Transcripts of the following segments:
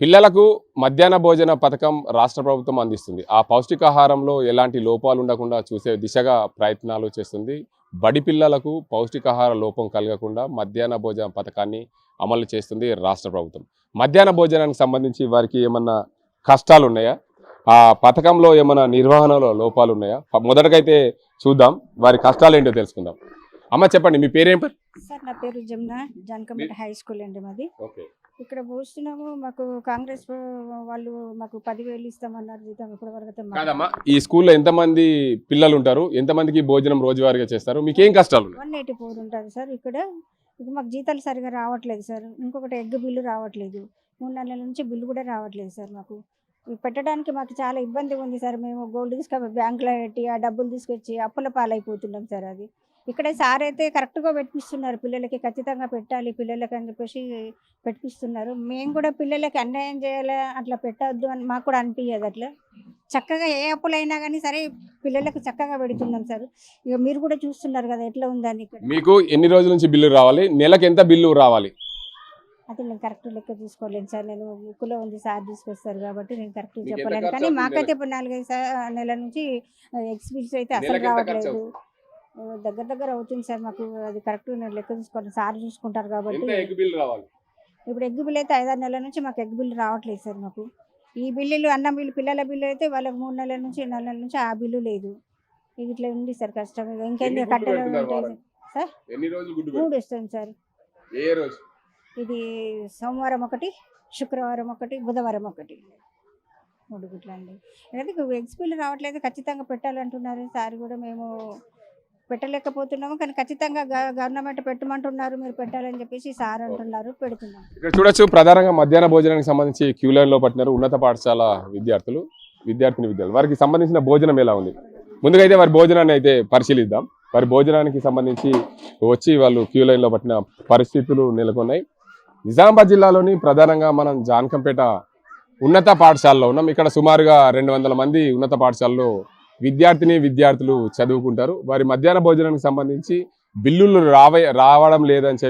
పిల్లలకు మధ్యాహ్న భోజన పథకం రాష్ట్ర ప్రభుత్వం అందిస్తుంది. ఆ పౌష్టికాహారంలో ఎలాంటి లోపాలు ఉండకుండా చూసే దిశగా ప్రయత్నాలు చేస్తుంది. బడి పిల్లలకు పౌష్టికాహార లోపం కలగకుండా మధ్యాహ్న భోజన పథకాన్ని అమలు చేస్తుంది రాష్ట్ర ప్రభుత్వం. మధ్యాహ్న భోజనానికి సంబంధించి వారికి ఏమన్నా కష్టాలు ఉన్నాయా, ఆ పథకంలో ఏమైనా నిర్వహణలో లోపాలు ఉన్నాయా? మొదటకైతే చూద్దాం, వారి కష్టాలు ఏంటో తెలుసుకుందాం. అమ్మ చెప్పండి, మీ పేరేం పేరు? సార్ నా పేరు జమున, జానకంపేట హై స్కూల్ అండి మాది. ఓకే. ఇక్కడ పోస్తున్నాము. మాకు కాంగ్రెస్ వాళ్ళు మాకు 10,000 ఇస్తామన్నారు జీతం. ఇప్పటివరకు అయితే కాదమ్మా, ఈ స్కూల్లో ఎంతమంది పిల్లలు ఉంటారు, ఎంతమందికి భోజనం రోజువారీగా చేస్తారు, మీకు ఏం కష్టాలు ఉన్నాయి? 184 ఉంటుంది సార్. ఇక్కడ మాకు జీతాలు సరిగా రావట్లేదు సార్. ఇంకొకటి ఎగ్ బిల్లు రావట్లేదు. 3 నెలల నుంచి బిల్లు కూడా రావట్లేదు సార్. మాకు ఇవి పెట్టడానికి మాకు చాలా ఇబ్బంది ఉంది సార్. మేము గోల్డ్ తీసుకొని బ్యాంకులో పెట్టి ఆ డబ్బులు తీసుకొచ్చి అప్పుల పాలైపోతున్నాం సార్. అది ఇక్కడే సార్ అయితే కరెక్ట్గా పెట్టిస్తున్నారు. పిల్లలకి ఖచ్చితంగా పెట్టాలి పిల్లలకి అని చెప్పేసి పెట్టిస్తున్నారు. మేము కూడా పిల్లలకి అన్యాయం చేయాలి, అట్లా పెట్టవద్దు అని మాకు కూడా అనిపించదు. అట్లా చక్కగా ఏ అప్పులైనా కానీ సరే పిల్లలకు చక్కగా పెడుతున్నాం సార్. ఇక మీరు కూడా చూస్తున్నారు కదా ఎట్లా ఉందని. ఇక్కడ మీకు ఎన్ని రోజుల నుంచి బిల్లు రావాలి, నెలకు ఎంత బిల్లు రావాలి? అది నేను కరెక్ట్ లెక్క తీసుకోలేను సార్. నేను బుక్లో ఉంది, సార్ తీసుకొస్తారు కాబట్టి నేను కరెక్ట్ చెప్పలేను. కానీ మాకైతే ఇప్పుడు 4-5 నెలల నుంచి ఎక్స్పీరియన్స్ అయితే అసలు రావట్లేదు. దగ్గర అవుతుంది సార్. మాకు అది కరెక్ట్ నేను లెక్క తీసుకోవాలి, సార్ చూసుకుంటారు కాబట్టి. ఇప్పుడు ఎగ్ బిల్ అయితే 5-6 నెలల నుంచి మాకు ఎగ్ బిల్ రావట్లేదు సార్. మాకు ఈ బిల్లులు అన్నం బిల్లు, పిల్లల బిల్లు అయితే వాళ్ళకి 3 నెలల నుంచి 4 నెలల నుంచి ఆ బిల్లు లేదు. ఇది ఇట్లా ఉంది సార్ కష్టం. ఇంకేంది కట్టెలు ఉంటాయి సార్. 3 వస్తుంది సార్. ఇది సోమవారం 1, శుక్రవారం 1, బుధవారం 1, 3 గుట్ల అండి. అయితే ఎగ్స్ బిల్లు రావట్లేదు, ఖచ్చితంగా పెట్టాలంటున్నారు సార్. కూడా మేము పెట్టలేకపోతున్నాము, కానీ ఖచ్చితంగా గవర్నమెంట్ పెట్టమంటున్నారు, మీరు పెట్టాలని చెప్పేసి సార్ అంటున్నారు. పెడుతున్నాం. ఇక్కడ చూడొచ్చు, ప్రధానంగా మధ్యాహ్న భోజనానికి సంబంధించి క్యూ లైన్ లో పట్టినారు ఉన్నత పాఠశాల విద్యార్థులు. వారికి సంబంధించిన భోజనం ఎలా ఉంది? ముందుగా అయితే వారి భోజనాన్ని అయితే పరిశీలిద్దాం. వారి భోజనానికి సంబంధించి వచ్చి వాళ్ళు క్యూ లైన్ లో పట్టిన పరిస్థితులు నెలకొన్నాయి. నిజామాబాద్ జిల్లాలోని ప్రధానంగా మనం జానకంపేట ఉన్నత పాఠశాలలో ఉన్నాం. ఇక్కడ సుమారుగా 200 మంది ఉన్నత పాఠశాలలో విద్యార్థులు చదువుకుంటారు. వారి మధ్యాహ్న భోజనానికి సంబంధించి బిల్లులు రావడం లేదని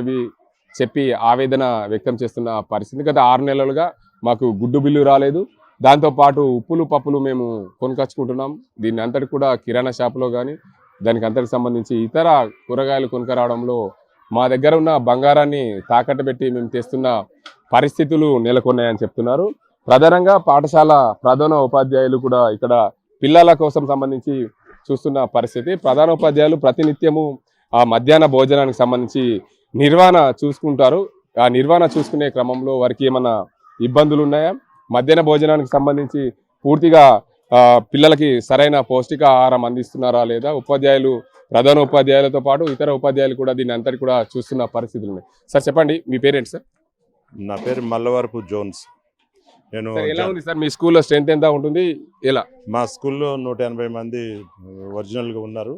చెప్పి ఆవేదన వ్యక్తం చేస్తున్న పరిస్థితి. గత 6 నెలలుగా మాకు గుడ్డు బిల్లు రాలేదు. దాంతోపాటు ఉప్పులు పప్పులు మేము కొనుకొచ్చుకుంటున్నాం. దీన్ని అంతటి కూడా కిరాణా షాపులో కానీ దానికి అంతటికి సంబంధించి ఇతర కూరగాయలు కొనుక్కరావడంలో మా దగ్గర ఉన్న బంగారాన్ని తాకట్టు పెట్టి మేము తెస్తున్న పరిస్థితులు నెలకొన్నాయని చెప్తున్నారు. ప్రధానంగా పాఠశాల ప్రధాన ఉపాధ్యాయులు కూడా ఇక్కడ పిల్లల కోసం సంబంధించి చూస్తున్న పరిస్థితి. ప్రధాన ఉపాధ్యాయులు ప్రతినిత్యము ఆ మధ్యాహ్న భోజనానికి సంబంధించి నిర్వహణ చూసుకుంటారు. ఆ నిర్వహణ చూసుకునే క్రమంలో వారికి ఏమైనా ఇబ్బందులు ఉన్నాయా, మధ్యాహ్న భోజనానికి సంబంధించి పూర్తిగా పిల్లలకి సరైన పౌష్టికాహారం అందిస్తున్నారా లేదా, ప్రధాన ఉపాధ్యాయులతో పాటు ఇతర ఉపాధ్యాయులు కూడా దీన్ని అంతటి కూడా చూస్తున్న పరిస్థితులు ఉన్నాయి. సార్ చెప్పండి, మీ పేరేంటి సార్? నా పేరు మల్లవరపు జోన్స్. నేను ఎలా ఉంది సార్ మీ స్కూల్లో స్ట్రెంత్ ఎంత ఉంటుంది? ఎలా? మా స్కూల్లో 180 మంది ఒరిజినల్గా ఉన్నారు.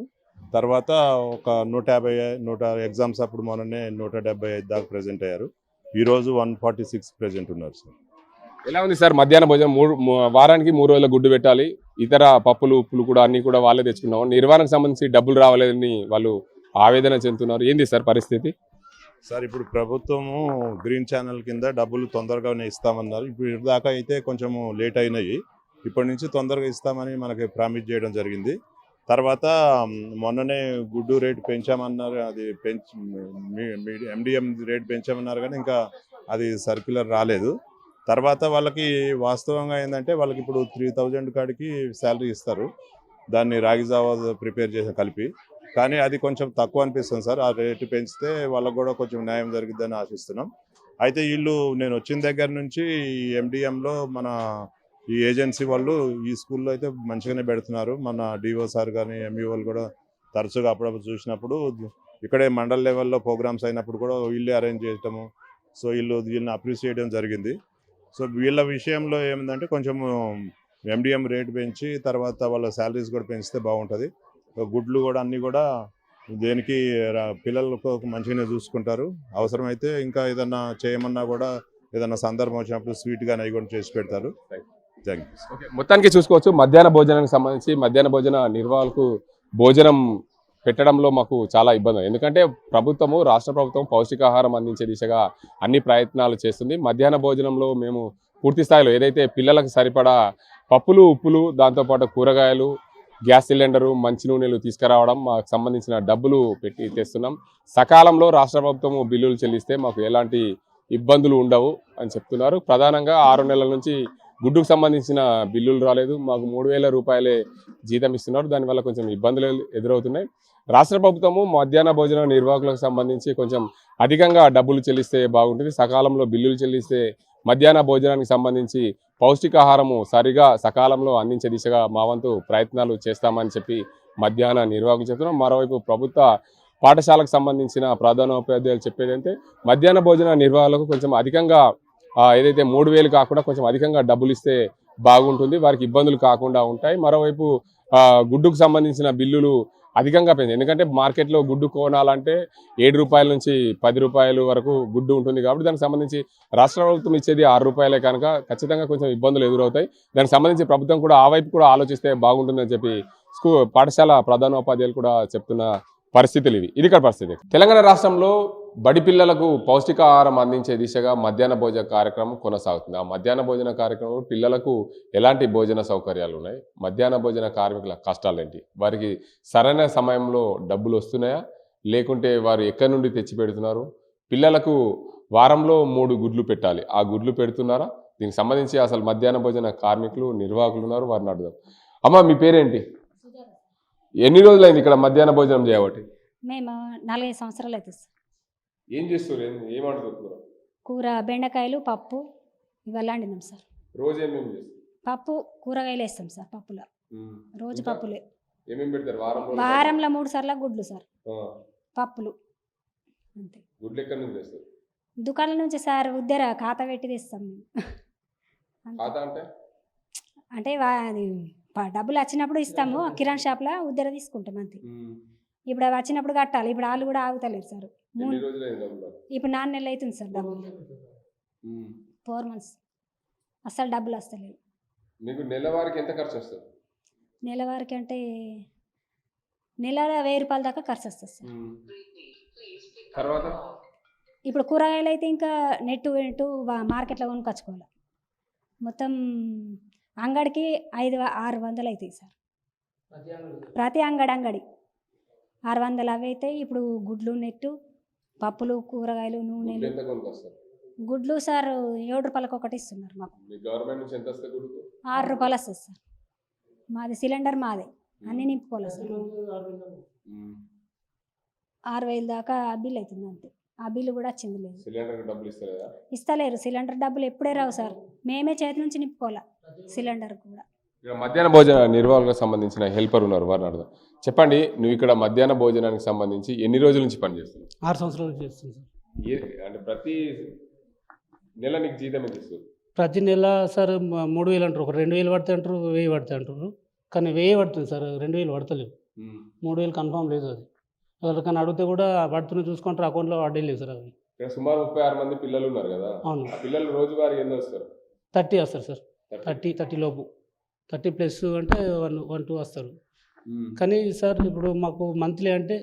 తర్వాత ఒక 150 ఎగ్జామ్స్ అప్పుడు మొన్ననే 175 దాకా ప్రెజెంట్ అయ్యారు. ఈరోజు 146 ప్రెజెంట్ ఉన్నారు సార్. ఎలా ఉంది సార్ మధ్యాహ్న భోజనం? వారానికి 3 రోజుల గుడ్డు పెట్టాలి, ఇతర పప్పులు ఉప్పులు కూడా అన్ని కూడా వాళ్ళే తెచ్చుకున్నాం. నిర్వహణకు సంబంధించి డబ్బులు రావాలని వాళ్ళు ఆవేదన చెందుతున్నారు. ఏంది సార్ పరిస్థితి? సార్ ఇప్పుడు ప్రభుత్వము గ్రీన్ ఛానల్ కింద డబ్బులు తొందరగానే ఇస్తామన్నారు. ఇప్పుడు దాకా అయితే కొంచెము లేట్ అయినాయి. ఇప్పటి నుంచి తొందరగా ఇస్తామని మనకి ప్రామిస్ చేయడం జరిగింది. తర్వాత మొన్ననే గుడ్డు రేటు పెంచామన్నారు. అది MDM రేట్ పెంచామన్నారు, కానీ ఇంకా అది సర్క్యులర్ రాలేదు. తర్వాత వాళ్ళకి వాస్తవంగా ఏంటంటే వాళ్ళకి ఇప్పుడు 3000 కాడికి శాలరీ ఇస్తారు, దాన్ని రాగి జావా ప్రిపేర్ చేసి కలిపి. కానీ అది కొంచెం తక్కువ అనిపిస్తుంది సార్. ఆ రేటు పెంచితే వాళ్ళకు కూడా కొంచెం న్యాయం జరిగిద్దని ఆశిస్తున్నాం. అయితే నేను వచ్చిన దగ్గర నుంచి ఈ MDMలో మన ఈ ఏజెన్సీ వాళ్ళు ఈ స్కూల్లో అయితే మంచిగానే పెడుతున్నారు. మన DO సార్ కానీ MEOలు కూడా తరచుగా అప్పుడప్పుడు చూసినప్పుడు ఇక్కడే మండల్ లెవెల్లో ప్రోగ్రామ్స్ అయినప్పుడు కూడా వీళ్ళే అరేంజ్ చేయటము. సో వీళ్ళని అప్రిషియేట్ చేయడం జరిగింది. సో వీళ్ళ విషయంలో ఏమిందంటే కొంచెం MDM రేటు పెంచి తర్వాత వాళ్ళ శాలరీస్ కూడా పెంచితే బాగుంటుంది. గుడ్లు కూడా అన్నీ కూడా దేనికి పిల్లలకు మంచిగానే చూసుకుంటారు. అవసరమైతే ఇంకా ఏదన్నా చేయమన్నా కూడా ఏదన్నా సందర్భం వచ్చినప్పుడు స్వీట్గా అవి కూడా చేసి పెడతారు. Thank you. మొత్తానికి చూసుకోవచ్చు, మధ్యాహ్న భోజనానికి సంబంధించి మధ్యాహ్న భోజన నిర్వాహకులకు భోజనం పెట్టడంలో మాకు చాలా ఇబ్బంది. ఎందుకంటే రాష్ట్ర ప్రభుత్వం పౌష్టికాహారం అందించే దిశగా అన్ని ప్రయత్నాలు చేస్తుంది. మధ్యాహ్న భోజనంలో మేము పూర్తి స్థాయిలో ఏదైతే పిల్లలకు సరిపడా పప్పులు ఉప్పులు దాంతోపాటు కూరగాయలు గ్యాస్ సిలిండరు మంచి నూనెలు తీసుకురావడం మాకు సంబంధించిన డబ్బులు పెట్టి తెస్తున్నాం. సకాలంలో రాష్ట్ర ప్రభుత్వం బిల్లులు చెల్లిస్తే మాకు ఎలాంటి ఇబ్బందులు ఉండవు అని చెప్తున్నారు. ప్రధానంగా 6 నెలల నుంచి గుడ్డుకు సంబంధించిన బిల్లులు రాలేదు. మాకు 3,000 రూపాయలే జీతం ఇస్తున్నారు. దానివల్ల కొంచెం ఇబ్బందులు ఎదురవుతున్నాయి. రాష్ట్ర ప్రభుత్వము మధ్యాహ్న భోజన నిర్వాహకులకు సంబంధించి కొంచెం అధికంగా డబ్బులు చెల్లిస్తే బాగుంటుంది. సకాలంలో బిల్లులు చెల్లిస్తే మధ్యాహ్న భోజనానికి సంబంధించి పౌష్టికాహారము సరిగా సకాలంలో అందించే దిశగా మా వంతు ప్రయత్నాలు చేస్తామని చెప్పి మధ్యాహ్న నిర్వాహకులు చెప్తున్నాం. మరోవైపు ప్రభుత్వ పాఠశాలకు సంబంధించిన ప్రధానోపాధ్యాయులు చెప్పేదంటే మధ్యాహ్న భోజన నిర్వాహకులకు కొంచెం అధికంగా ఏదైతే 3,000 కాకుండా కొంచెం అధికంగా డబ్బులు ఇస్తే బాగుంటుంది, వారికి ఇబ్బందులు కాకుండా ఉంటాయి. మరోవైపు గుడ్డుకు సంబంధించిన బిల్లులు అధికంగా పెంచింది. ఎందుకంటే మార్కెట్లో గుడ్డు కొనాలంటే 7 రూపాయల నుంచి 10 రూపాయల వరకు గుడ్డు ఉంటుంది. కాబట్టి దానికి సంబంధించి రాష్ట్ర ప్రభుత్వం ఇచ్చేది 6 రూపాయలే కనుక ఖచ్చితంగా కొంచెం ఇబ్బందులు ఎదురవుతాయి. దానికి సంబంధించి ప్రభుత్వం కూడా ఆ వైపు కూడా ఆలోచిస్తే బాగుంటుందని చెప్పి పాఠశాల ప్రధానోపాధ్యాయులు కూడా చెప్తున్న పరిస్థితులు ఇవి. ఇది ఇక్కడ పరిస్థితి. తెలంగాణ రాష్ట్రంలో బడి పిల్లలకు పౌష్టికాహారం అందించే దిశగా మధ్యాహ్న భోజన కార్యక్రమం కొనసాగుతుంది. ఆ మధ్యాహ్న భోజన కార్యక్రమంలో పిల్లలకు ఎలాంటి భోజన సౌకర్యాలు ఉన్నాయి, మధ్యాహ్న భోజన కార్మికుల కష్టాలు ఏంటి, వారికి సరైన సమయంలో డబ్బులు వస్తున్నాయా లేకుంటే వారు ఎక్కడి నుండి తెచ్చి పెడుతున్నారు, పిల్లలకు వారంలో 3 గుడ్లు పెట్టాలి, ఆ గుడ్లు పెడుతున్నారా, దీనికి సంబంధించి అసలు మధ్యాహ్న భోజన కార్మికులు నిర్వాహకులు ఉన్నారు, వారిని అడుగుదాం. అమ్మ మీ పేరేంటి, ఎన్ని రోజులైంది ఇక్కడ మధ్యాహ్న భోజనం చేయబట్టి? మేము 4-5 సంవత్సరాలు అవుతుంది సార్. ఏం చేస్తారు, ఏం అడుగుతున్నారు? కూర బెండకాయలు పప్పు ఇవన్నీ వండినాం సార్. రోజు ఏమేమి చేస్తారు? పప్పు కూరగాయలు వేస్తాం సార్. పప్పులో రోజు పప్పులే. ఏమేమి పెడతారు? వారంలో 3 సార్లు గుడ్లు సార్, పప్పులు అంతే. గుడ్లు ఎక్కడి నుంచి తెస్తారు? దుకాణం నుంచి సార్, ఉద్దర ఖాతా పెట్టి తెస్తాం మేము. ఖాతా అంటే అది డబ్బులు వచ్చినప్పుడు ఇస్తాము, కిరాణా షాప్లో ఉద్దర తీసుకుంటాం అంతే. ఇప్పుడు అవి వచ్చినప్పుడు కట్టాలి. ఇప్పుడు వాళ్ళు కూడా ఆగుతలేరు సార్. ఇప్పుడు 4 నెలలు అవుతుంది సార్ డబ్బులు, 4 months అసలు డబ్బులు వస్తలేవు. మీకు నెలవారికి ఎంత ఖర్చు వస్తుంది? నెలవారికి అంటే నెల 1000 రూపాయల దాకా ఖర్చు వస్తుంది సార్. తర్వాత ఇప్పుడు కూరగాయలు అయితే ఇంకా నెట్టు మార్కెట్లో కొనుక్కొచ్చుకోవాలి. మొత్తం అంగడికి 500-600 అవుతాయి సార్. ప్రతి అంగడి 600 అవి అవుతాయి. ఇప్పుడు గుడ్లు నెట్టు పప్పులు కూరగాయలు నూనెలు. గుడ్లు సార్ 7 రూపాయలకు ఒకటి ఇస్తున్నారు మాకు. 6 రూపాయలు వస్తుంది సార్. మాది సిలిండర్ మాదే, అన్నీ నింపుకోవాలి సార్. 6,000 దాకా బిల్ అవుతుంది అంతే. ఆ బిల్లు కూడా వచ్చింది లేదు. ఇస్తలేరు సిలిండర్ డబ్బులు, ఎప్పుడే రావు సార్. మేమే చేతి నుంచి నింపుకోవాలి సిలిండర్ కూడా. ఇక్కడ మధ్యాహ్న భోజన నిర్వాహకులకు సంబంధించిన హెల్పర్ ఉన్నారు, వారిని అడదాం. చెప్పండి, నువ్వు ఇక్కడ మధ్యాహ్న భోజనానికి సంబంధించి ఎన్ని రోజుల నుంచి పనిచేస్తున్నావు? 6 సంవత్సరాల నుంచి చేస్తుంది సార్. అంటే ప్రతి నెల నీకు జీతం ఎంత ఇస్తుంది? ప్రతి నెల సార్ 3,000 అంటారు, ఒక 2,000 పడితే అంటారు, 1,000 పడితే అంటారు. కానీ 1,000 పడుతుంది సార్, 2,000 పడతలేవు. 3,000 కన్ఫామ్ లేదు. అది ఎవరికైనా అడిగితే కూడా పడుతున్న చూసుకుంటారు, అకౌంట్లో పడ్డే లేదు సార్. అవి ఇక్కడ సుమారు 36 మంది పిల్లలు ఉన్నారు కదా. అవును. పిల్లలు రోజువారీ ఎంత వస్తారు? 30 వస్తారు సార్. 30 లోపు, 30 ప్లస్ అంటే 1-2 వస్తారు. కానీ సార్ ఇప్పుడు మాకు మంత్లీ అంటే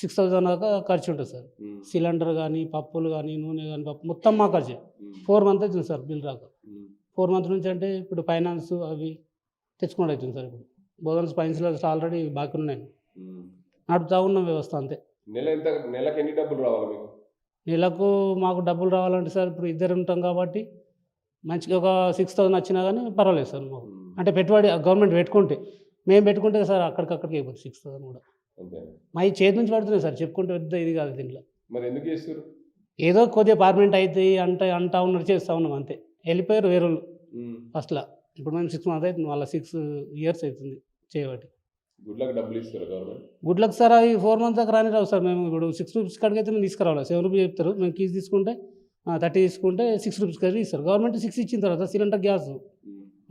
6,000 దాకా ఖర్చు ఉంటుంది సార్. సిలిండర్ కానీ పప్పులు కానీ నూనె కానీ పప్పు మొత్తం మా ఖర్చు. 4 months అవుతుంది సార్ బిల్ రాక. 4 months నుంచి అంటే ఇప్పుడు ఫైనాన్స్ అవి తెచ్చుకోవడం అవుతుంది సార్. ఇప్పుడు బోనస్ ఫైనాన్స్లో ఆల్రెడీ బాకీ ఉన్నాయి, నడుపుతా ఉన్న వ్యవస్థ అంతే. నెలకు ఎన్ని డబ్బులు రావాలి మీకు? నెలకు మాకు డబ్బులు రావాలంటే సార్ ఇప్పుడు ఇద్దరు ఉంటాం కాబట్టి మంచిగా ఒక 6,000 వచ్చినా కానీ పర్వాలేదు సార్ మాకు. అంటే పెట్టుబడి గవర్నమెంట్ పెట్టుకుంటే, మేము పెట్టుకుంటే సార్ అక్కడికక్కడికి అయిపోతుంది 6,000 కూడా. మా ఈ చేతి నుంచి పడుతున్నాయి సార్, చెప్పుకుంటే పెద్ద ఇది కాదు దీంట్లో. మరి ఎందుకు చేస్తారు? ఏదో కొద్దిగా పర్మనెంట్ అయితే అంటా ఉన్నారు, చేస్తూ ఉన్నాం అంతే. వెళ్ళిపోయారు వేరే వాళ్ళు ఫస్ట్లో. ఇప్పుడు మేము 6 months అవుతుంది, వాళ్ళ 6 years అవుతుంది చేయబట్టి. గుడ్లకు డబ్బులు ఇస్తారు గవర్నమెంట్? గుడ్లకు సార్ అవి 4 months దాకా రాని రావు సార్. మేము ఇప్పుడు 6 rupees కాడికి అయితే మేము తీసుకురావాలి. 7 rupees చెప్తారు, మేము కీస్ తీసుకుంటే 30 తీసుకుంటే 6 rupees కాడికి ఇస్తారు. గవర్నమెంట్ 6 ఇచ్చిన తర్వాత సిలిండర్ గ్యాస్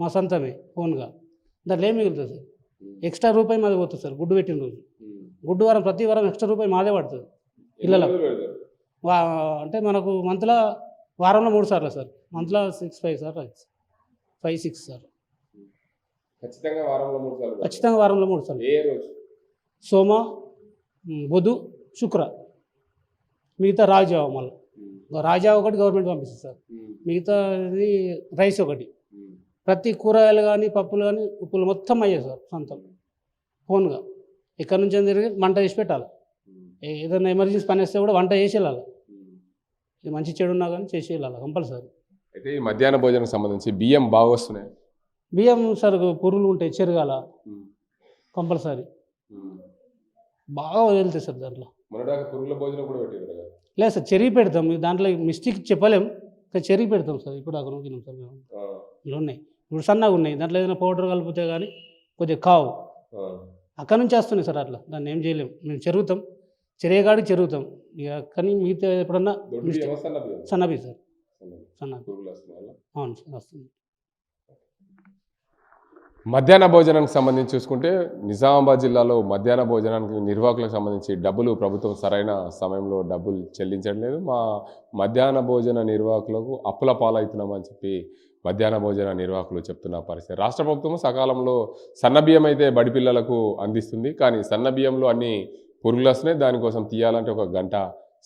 మా సొంతమే ఓన్గా, దాంట్లో ఏం మిగులుతుంది సార్? ఎక్స్ట్రా రూపాయి మాది పోతుంది సార్ గుడ్డు పెట్టిన రోజు. గుడ్డు వారం ప్రతి వారం ఎక్స్ట్రా రూపాయి మాదే పడుతుంది పిల్లలకు. అంటే మనకు మంత్లో వారంలో 3 సార్లు సార్, మంత్లో 6-5 సార్లు, 5-6 సార్. ఖచ్చితంగా వారంలో 3 సార్లు? ఖచ్చితంగా వారంలో 3 సార్లు. ఏ రోజు? సోమ, బుధ, శుక్ర, మిగతా రాజావ మళ్ళీ రాజా ఒకటి గవర్నమెంట్ పంపిస్తుంది సార్, మిగతాది రైస్ ఒకటి. ప్రతి కూరగాయలు కానీ పప్పులు కానీ ఉప్పులు మొత్తం అయ్యాయి సార్ సొంతం ఫోన్గా. ఇక్కడ నుంచి తిరిగి వంట చేసి పెట్టాలి, ఏదైనా ఎమర్జెన్సీ పని వస్తే కూడా వంట చేసి వెళ్ళాలి. ఇది మంచి చెడు ఉన్నా కానీ చేసి వెళ్ళాలి కంపల్సరీ. అయితే ఈ మధ్యాహ్న భోజనం సంబంధించి బియ్యం బాగా వస్తున్నాయి. బియ్యం సార్ పురుగులు ఉంటాయి చెరగాల కంపల్సరీ బాగా వెళ్తాయి సార్ దాంట్లో. మొన్నటిదాకా పురుగుల భోజనం కూడా పెట్టారు కదా. లేదు సార్ చెరిగి పెడతాం, దాంట్లో మిస్టేక్ చెప్పలేం, కానీ చెరిగి పెడతాం సార్. ఇప్పుడు అక్కడ నూకినాం సార్ మేము, ఇలా ఉన్నాయి ఇప్పుడు సన్నగా ఉన్నాయి, దాంట్లో ఏదైనా పౌడర్ కలిపితే కానీ కొద్దిగా కావు. అక్కడ నుంచి వస్తున్నాయి సార్, అట్లా దాన్ని ఏం చేయలేం. మేము చెరుగుతాం, చెరిగేగాడికి చెరుగుతాం ఇక, కానీ మిగతా ఎప్పుడన్నా సన్నబి సార్, సన్నబి. అవును సార్ వస్తుంది. మధ్యాహ్న భోజనానికి సంబంధించి చూసుకుంటే నిజామాబాద్ జిల్లాలో మధ్యాహ్న భోజనానికి నిర్వాహకులకు సంబంధించి డబ్బులు ప్రభుత్వం సరైన సమయంలో డబ్బులు చెల్లించడం లేదు. మా మధ్యాహ్న భోజన నిర్వాహకులకు అప్పుల పాలవుతున్నామని చెప్పి మధ్యాహ్న భోజన నిర్వాహకులు చెప్తున్న పరిస్థితి. రాష్ట్ర ప్రభుత్వం సకాలంలో సన్నబియ్యం అయితే బడి పిల్లలకు అందిస్తుంది, కానీ సన్నబియ్యంలో అన్ని పురుగులు వస్తున్నాయి. దానికోసం తీయాలంటే ఒక గంట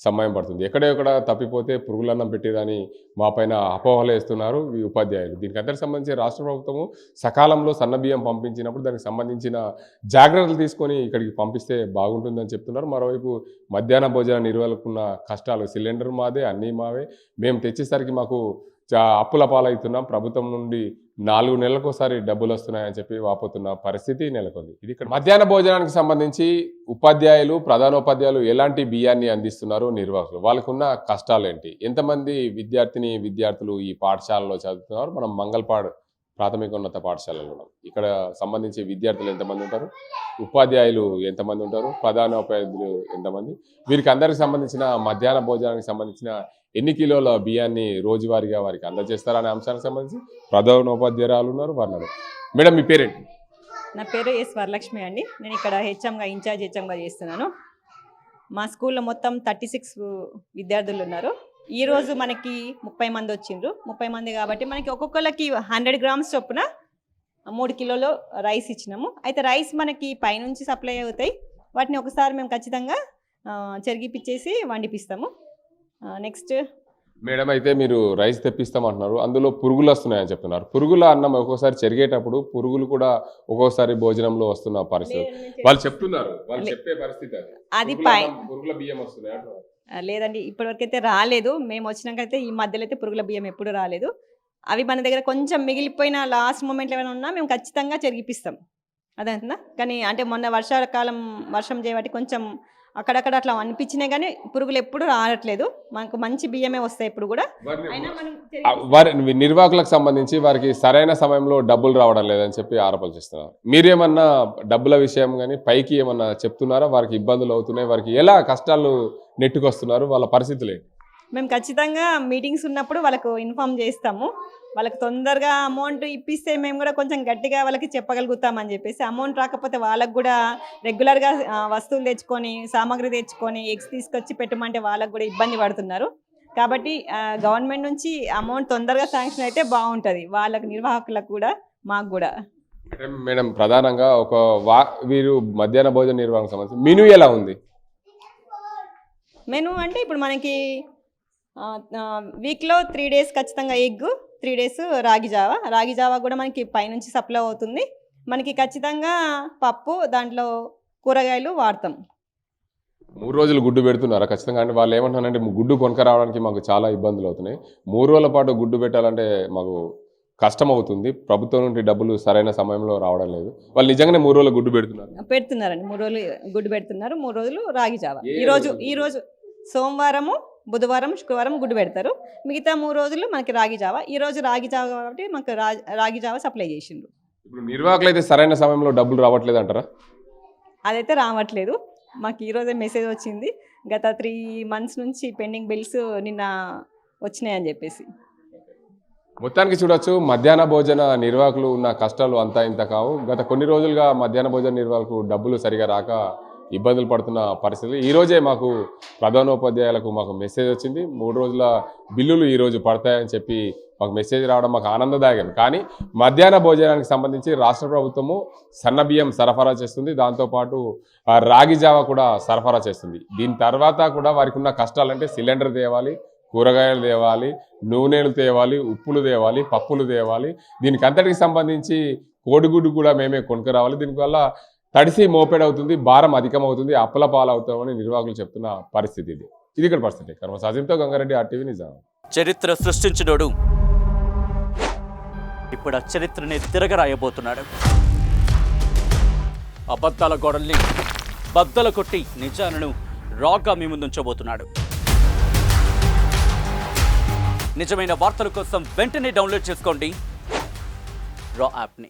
సమయం పడుతుంది. ఎక్కడెక్కడ తప్పిపోతే పురుగులన్నం పెట్టేదని మా పైన అపోహలు వేస్తున్నారు ఈ ఉపాధ్యాయులు. దీనికి అందరికి సంబంధించి రాష్ట్ర ప్రభుత్వము సకాలంలో సన్నబియ్యం పంపించినప్పుడు దానికి సంబంధించిన జాగ్రత్తలు తీసుకొని ఇక్కడికి పంపిస్తే బాగుంటుందని చెప్తున్నారు. మరోవైపు మధ్యాహ్న భోజన నిర్వహణకున్న కష్టాలు, సిలిండర్ మాదే, అన్నీ మావే, మేము తెచ్చేసరికి మాకు అప్పుల పాలవుతున్నాం, ప్రభుత్వం నుండి 4 నెలలకోసారి డబ్బులు వస్తున్నాయని చెప్పి వాపోతున్న పరిస్థితి నెలకొంది. ఇది ఇక్కడ మధ్యాహ్న భోజనానికి సంబంధించి ఉపాధ్యాయులు, ప్రధానోపాధ్యాయులు ఎలాంటి బియ్యాన్ని అందిస్తున్నారు నిర్వాహకులు, వాళ్ళకున్న కష్టాలు ఏంటి, ఎంతమంది విద్యార్థులు ఈ పాఠశాలలో చదువుతున్నారు. మనం మంగళపాడు ప్రాథమికోన్నత పాఠశాలలో ఉన్నాం. ఇక్కడ సంబంధించి విద్యార్థులు ఎంతమంది ఉంటారు, ఉపాధ్యాయులు ఎంతమంది ఉంటారు, ప్రధానోపాధ్యాయులు ఎంతమంది, వీరికి అందరికి సంబంధించిన మధ్యాహ్న భోజనానికి సంబంధించిన ఎన్ని కిలోల బియ్యాన్ని రోజువారీగా వారికి అందజేస్తారనే అంశానికి సంబంధించి ప్రధానోపాధ్యాయులు ఉన్నారు. వారు మేడం మీ పేరేంటి? నా పేరు ఎస్ వరలక్ష్మి అండి. నేను ఇక్కడ ఇన్ఛార్జ్ హెచ్ఎంగా చేస్తున్నాను. మా స్కూల్లో మొత్తం 36 విద్యార్థులు ఉన్నారు. ఈరోజు మనకి 30 మంది వచ్చిండ్రు. 30 మంది కాబట్టి మనకి ఒక్కొక్కరికి 100 గ్రామ్స్ చొప్పున 3 కిలోలు రైస్ ఇచ్చినాము. అయితే రైస్ మనకి పైనుంచి సప్లై అవుతాయి, వాటిని ఒకసారి మేము ఖచ్చితంగా చెరిగిపిచ్చేసి వండిపిస్తాము. నెక్స్ట్ మేడం, అయితే మీరు రైస్ తెప్పిస్తామంటున్నారు, అందులో పురుగులు వస్తున్నాయని చెప్తున్నారు. పురుగుల అన్నం ఒక్కోసారి చెరిగేటప్పుడు పురుగులు కూడా ఒక్కోసారి భోజనంలో వస్తున్న పరిస్థితి వాళ్ళు చెప్తున్నారు, వాళ్ళు చెప్పే పరిస్థితి అది పురుగుల బియ్యం వస్తున్నాయి. లేదండి, ఇప్పటివరకు అయితే రాలేదు. మేము వచ్చినాకైతే ఈ మధ్యలో అయితే పురుగుల బియ్యం ఎప్పుడు రాలేదు. అవి మన దగ్గర కొంచెం మిగిలిపోయిన లాస్ట్ మూమెంట్లో ఏమైనా ఉన్నా మేము ఖచ్చితంగా చెరిగిపిస్తాం, అదంతా. కానీ అంటే మొన్న వర్షం చేయబట్టి కొంచెం అక్కడక్కడ అట్లా అనిపించినాయి, కానీ పురుగులు ఎప్పుడు రావట్లేదు. మనకు మంచి బియ్యమే వస్తాయి ఇప్పుడు కూడా. వారి నిర్వాహకులకు సంబంధించి వారికి సరైన సమయంలో డబ్బులు రావడం లేదని చెప్పి ఆరోపణలు చేస్తున్నారు. మీరేమన్నా డబ్బుల విషయం కానీ పైకి ఏమన్నా చెప్తున్నారా? వారికి ఇబ్బందులు అవుతున్నాయి, వారికి ఎలా కష్టాలు నెట్టుకొస్తున్నారు, వాళ్ళ పరిస్థితులు ఏంటి? మేము ఖచ్చితంగా మీటింగ్స్ ఉన్నప్పుడు వాళ్ళకు ఇన్ఫామ్ చేస్తాము. వాళ్ళకి తొందరగా అమౌంట్ ఇప్పిస్తే మేము కూడా కొంచెం గట్టిగా వాళ్ళకి చెప్పగలుగుతామని చెప్పేసి. అమౌంట్ రాకపోతే వాళ్ళకు కూడా రెగ్యులర్గా వస్తువులు తెచ్చుకొని, సామాగ్రి తెచ్చుకొని, ఎగ్స్ తీసుకొచ్చి పెట్టమంటే వాళ్ళకు కూడా ఇబ్బంది పడుతున్నారు. కాబట్టి గవర్నమెంట్ నుంచి అమౌంట్ తొందరగా శాంక్షన్ అయితే బాగుంటుంది, వాళ్ళకి నిర్వాహకులకు కూడా మాకు కూడా. మేడం, ప్రధానంగా వీరు మధ్యాహ్న భోజన నిర్వహణకు సంబంధించి మెనూ ఎలా ఉంది? మెనూ అంటే ఇప్పుడు మనకి వీక్లో 3 days ఖచ్చితంగా ఎగ్, 3 days రాగి జావా కూడా మనకి పైనుంచి సప్లై అవుతుంది. మనకి ఖచ్చితంగా పప్పు, దాంట్లో కూరగాయలు వాడతాం. 3 రోజులు గుడ్డు పెడుతున్నారా ఖచ్చితంగా? అంటే వాళ్ళు ఏమంటున్నారంటే గుడ్డు కొనుక రావడానికి మాకు చాలా ఇబ్బందులు అవుతున్నాయి, 3 రోజుల పాటు గుడ్డు పెట్టాలంటే మాకు కష్టం అవుతుంది, ప్రభుత్వం నుండి డబ్బులు సరైన సమయంలో రావడం లేదు. వాళ్ళు నిజంగానే 3 రోజులు గుడ్డు పెడుతున్నారండి? 3 రోజులు గుడ్డు పెడుతున్నారు. 3 రోజులు రాగి జావా. ఈరోజు సోమవారము, బుధవారం, శుక్రవారం గుడ్డు పెడతారు. మిగతా 3 రోజులు మనకి రాగి జావా. ఈరోజు రాగి జావా కాబట్టి మనకు రాగి జావా సప్లై చేసిండ్రు. ఇప్పుడు నిర్వాహకులు అయితే సరైన సమయంలో డబ్బులు రావట్లేదు అంటారా? అదైతే రావట్లేదు. మాకు ఈరోజే మెసేజ్ వచ్చింది, గత 3 months నుంచి పెండింగ్ బిల్స్ నిన్న వచ్చినాయని చెప్పేసి. మొత్తానికి చూడొచ్చు, మధ్యాహ్న భోజన నిర్వాహకులు ఉన్న కష్టాలు అంతా ఇంత కావు. గత కొన్ని రోజులుగా మధ్యాహ్న భోజన నిర్వాహకులు డబ్బులు సరిగా రాక ఇబ్బందులు పడుతున్న పరిస్థితి. ఈరోజే మాకు ప్రధానోపాధ్యాయులకు మాకు మెసేజ్ వచ్చింది, 3 రోజుల బిల్లులు ఈరోజు పడతాయని చెప్పి మాకు మెసేజ్ రావడం మాకు ఆనందదాయకం. కానీ మధ్యాహ్న భోజనానికి సంబంధించి రాష్ట్ర ప్రభుత్వము సన్నబియ్యం సరఫరా చేస్తుంది, దాంతోపాటు రాగి జావా కూడా సరఫరా చేస్తుంది. దీని తర్వాత కూడా వారికి ఉన్న కష్టాలంటే సిలిండర్ తేవాలి, కూరగాయలు తేవాలి, నూనెలు తేవాలి, ఉప్పులు తేవాలి, పప్పులు తేవాలి. దీనికి అంతటికి సంబంధించి కోడిగుడ్డు కూడా మేమే కొనుక్కరావాలి. దీనివల్ల తడిసి మోపెడవుతుంది, భారం అధికమవుతుంది, అప్పుల పాలవుతామని నిర్వాహకులు చెప్తున్న పరిస్థితి ఇది. ఇది ఇక్కడ పరిస్థితి. కర్మ సాజింతో గంగారెడ్డి, RTV నిజాం. చరిత్ర సృష్టించినోడు ఇప్పుడు ఆ చరిత్రని తిరగరాయబోతున్నాడు. అబద్ధాల గోడల్ని బద్దలు కొట్టి నిజాలను రాగా మీ ముందుంచబోతున్నాడు. నిజమైన వార్తల కోసం వెంటనే డౌన్లోడ్ చేసుకోండి రా యాప్ని.